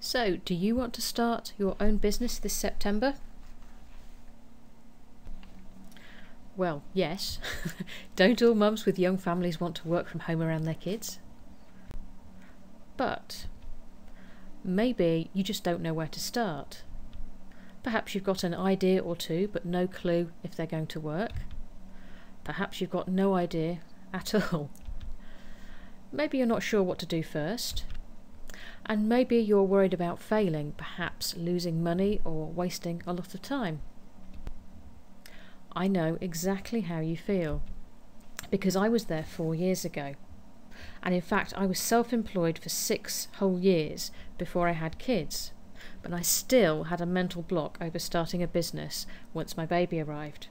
So, do you want to start your own business this September? Well, yes. Don't all mums with young families want to work from home around their kids? But maybe you just don't know where to start. Perhaps you've got an idea or two, but no clue if they're going to work. Perhaps you've got no idea at all. Maybe you're not sure what to do first. And maybe you're worried about failing, perhaps losing money or wasting a lot of time. I know exactly how you feel, because I was there 4 years ago. And in fact, I was self-employed for 6 whole years before I had kids. But I still had a mental block over starting a business once my baby arrived.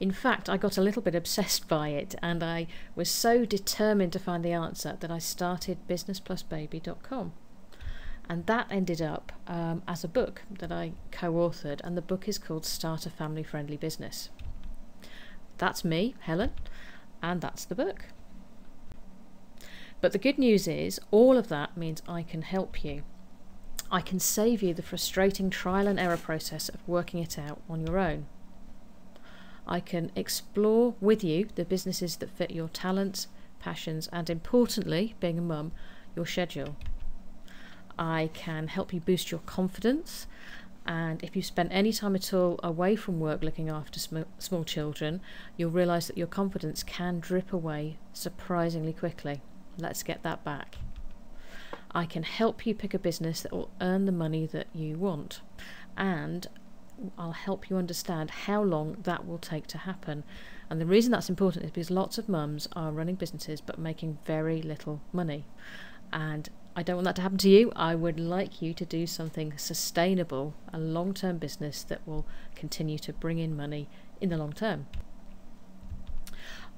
In fact, I got a little bit obsessed by it, and I was so determined to find the answer that I started businessplusbaby.com. And that ended up as a book that I co-authored, and the book is called Start a Family Friendly Business. That's me, Helen, and that's the book. But the good news is, all of that means I can help you. I can save you the frustrating trial and error process of working it out on your own. I can explore with you the businesses that fit your talents, passions, and importantly, being a mum, your schedule. I can help you boost your confidence, and if you spend any time at all away from work looking after small children, you'll realise that your confidence can drip away surprisingly quickly. Let's get that back. I can help you pick a business that will earn the money that you want, and I'll help you understand how long that will take to happen. And the reason that's important is because lots of mums are running businesses but making very little money, and I don't want that to happen to you. I would like you to do something sustainable, a long-term business that will continue to bring in money in the long term.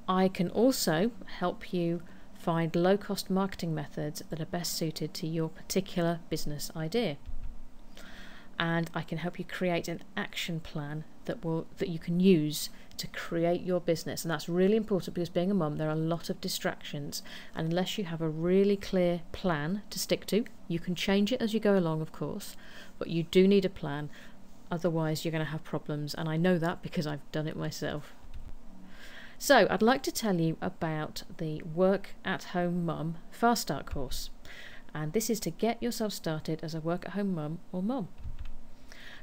I can also help you find low-cost marketing methods that are best suited to your particular business idea. And I can help you create an action plan that you can use to create your business. And that's really important, because being a mum, there are a lot of distractions, and unless you have a really clear plan to stick to, you can change it as you go along, of course, but you do need a plan, otherwise you're going to have problems, and I know that because I've done it myself. So I'd like to tell you about the Work at Home Mum Fast Start course, and this is to get yourself started as a work at home mum or mum.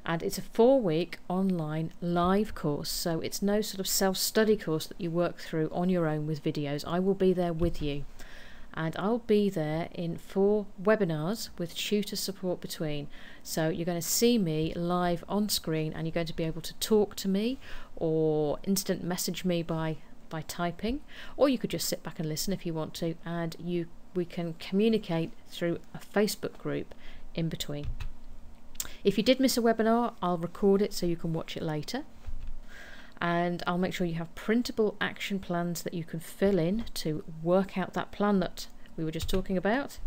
And it's a 4-week online live course, so it's no sort of self-study course that you work through on your own with videos. I will be there with you, and I'll be there in 4 webinars with tutor support between. So you're going to see me live on screen, and you're going to be able to talk to me or instant message me by typing, or you could just sit back and listen if you want to, and we can communicate through a Facebook group in between. If you did miss a webinar, I'll record it so you can watch it later, and I'll make sure you have printable action plans that you can fill in to work out that plan that we were just talking about,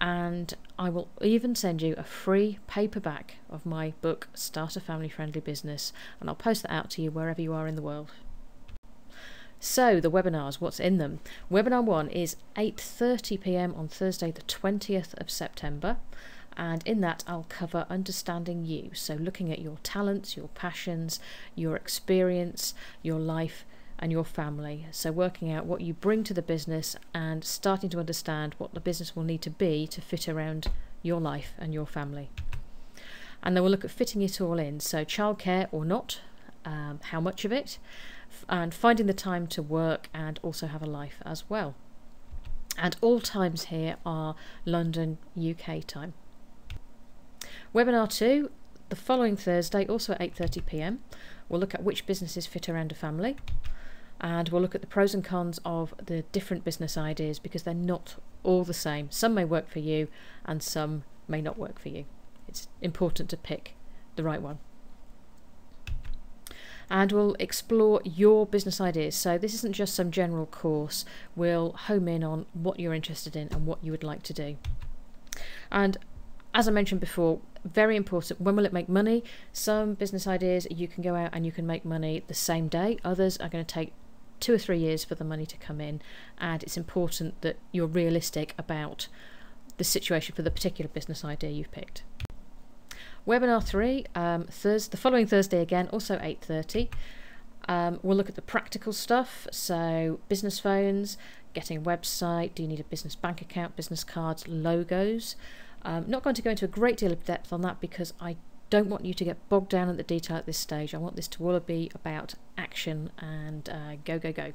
and I will even send you a free paperback of my book Start a Family Friendly Business, and I'll post that out to you wherever you are in the world. So the webinars, what's in them? Webinar 1 is 8:30 p.m. on Thursday the 20th of September. And in that I'll cover understanding you, so looking at your talents, your passions, your experience, your life and your family. So working out what you bring to the business and starting to understand what the business will need to be to fit around your life and your family. And then we'll look at fitting it all in, so childcare or not, how much of it, and finding the time to work and also have a life as well. And all times here are London, UK time. Webinar 2, the following Thursday, also at 8:30 p.m. We'll look at which businesses fit around a family, and we'll look at the pros and cons of the different business ideas, because they're not all the same. Some may work for you and some may not work for you. It's important to pick the right one. And we'll explore your business ideas. So this isn't just some general course. We'll home in on what you're interested in and what you would like to do. And as I mentioned before, very important, when will it make money? Some business ideas you can go out and you can make money the same day. Others are going to take 2 or 3 years for the money to come in, and it's important that you're realistic about the situation for the particular business idea you've picked. Webinar 3, the following Thursday again, also 8:30. We'll look at the practical stuff, so business phones, getting a website, do you need a business bank account, business cards, logos. Not going to go into a great deal of depth on that because I don't want you to get bogged down in the detail at this stage. I want this to all be about action and go, go, go.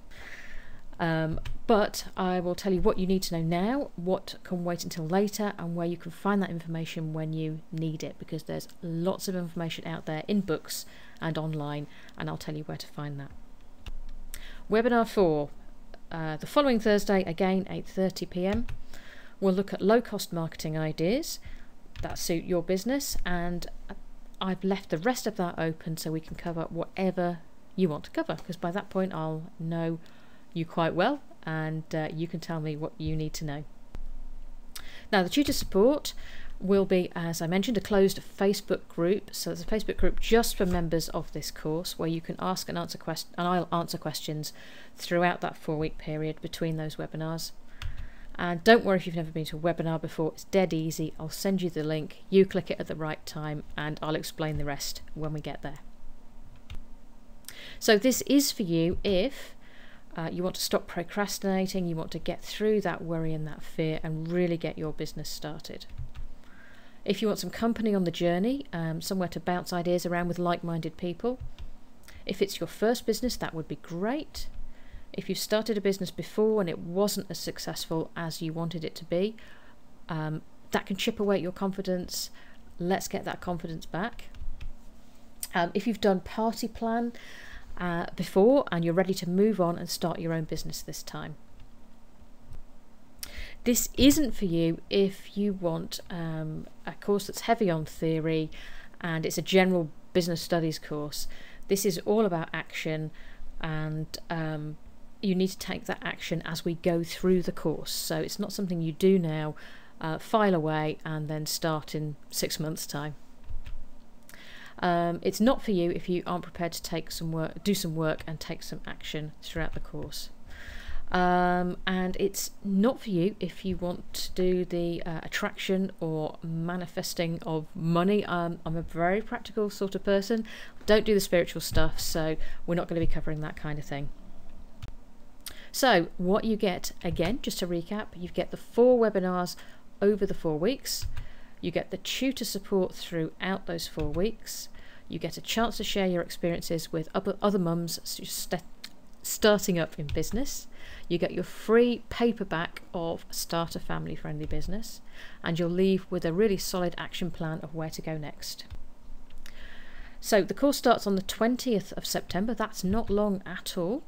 But I will tell you what you need to know now, what can wait until later, and where you can find that information when you need it, because there's lots of information out there in books and online, and I'll tell you where to find that. Webinar 4, the following Thursday, again 8:30 p.m. We'll look at low-cost marketing ideas that suit your business, and I've left the rest of that open so we can cover whatever you want to cover, because by that point I'll know you quite well, and you can tell me what you need to know. Now, the tutor support will be, as I mentioned, a closed Facebook group. So it's a Facebook group just for members of this course, where you can ask and answer questions, and I'll answer questions throughout that 4-week period between those webinars. And don't worry if you've never been to a webinar before, it's dead easy. I'll send you the link, you click it at the right time, and I'll explain the rest when we get there. So this is for you if you want to stop procrastinating, you want to get through that worry and that fear and really get your business started. If you want some company on the journey, somewhere to bounce ideas around with like-minded people. If it's your first business, that would be great. If you've started a business before and it wasn't as successful as you wanted it to be, that can chip away at your confidence. Let's get that confidence back. If you've done party plan before and you're ready to move on and start your own business this time. This isn't for you if you want a course that's heavy on theory and it's a general business studies course. This is all about action, and you need to take that action as we go through the course. So it's not something you do now, file away and then start in 6 months' time. It's not for you if you aren't prepared to take some work, do some work and take some action throughout the course. And it's not for you if you want to do the attraction or manifesting of money. I'm a very practical sort of person. Don't do the spiritual stuff, so we're not going to be covering that kind of thing. So what you get, again, just to recap, you get the 4 webinars over the 4 weeks. You get the tutor support throughout those 4 weeks. You get a chance to share your experiences with other mums starting up in business. You get your free paperback of Start a Family Friendly Business, and you'll leave with a really solid action plan of where to go next. So the course starts on the 20th of September. That's not long at all.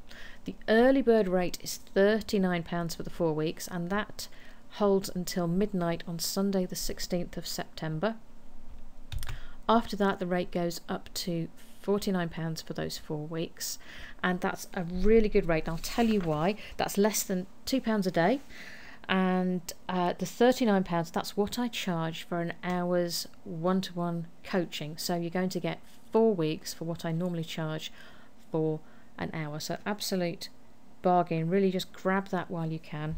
The early bird rate is £39 for the 4 weeks, and that holds until midnight on Sunday the 16th of September. After that, the rate goes up to £49 for those 4 weeks, and that's a really good rate. And I'll tell you why. That's less than £2 a day, and the £39, that's what I charge for an hour's one-to-one coaching. So you're going to get 4 weeks for what I normally charge for an hour. So absolute bargain. Really just grab that while you can.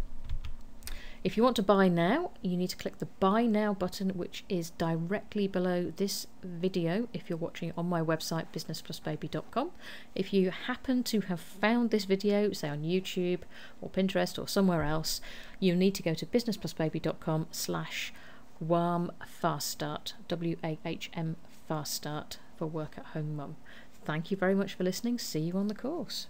If you want to buy now, you need to click the Buy Now button, which is directly below this video if you're watching it on my website, businessplusbaby.com. If you happen to have found this video, say on YouTube or Pinterest or somewhere else, you need to go to businessplusbaby.com/WAHM Fast Start, WAHM Fast Start for Work at Home Mum. Thank you very much for listening. See you on the course.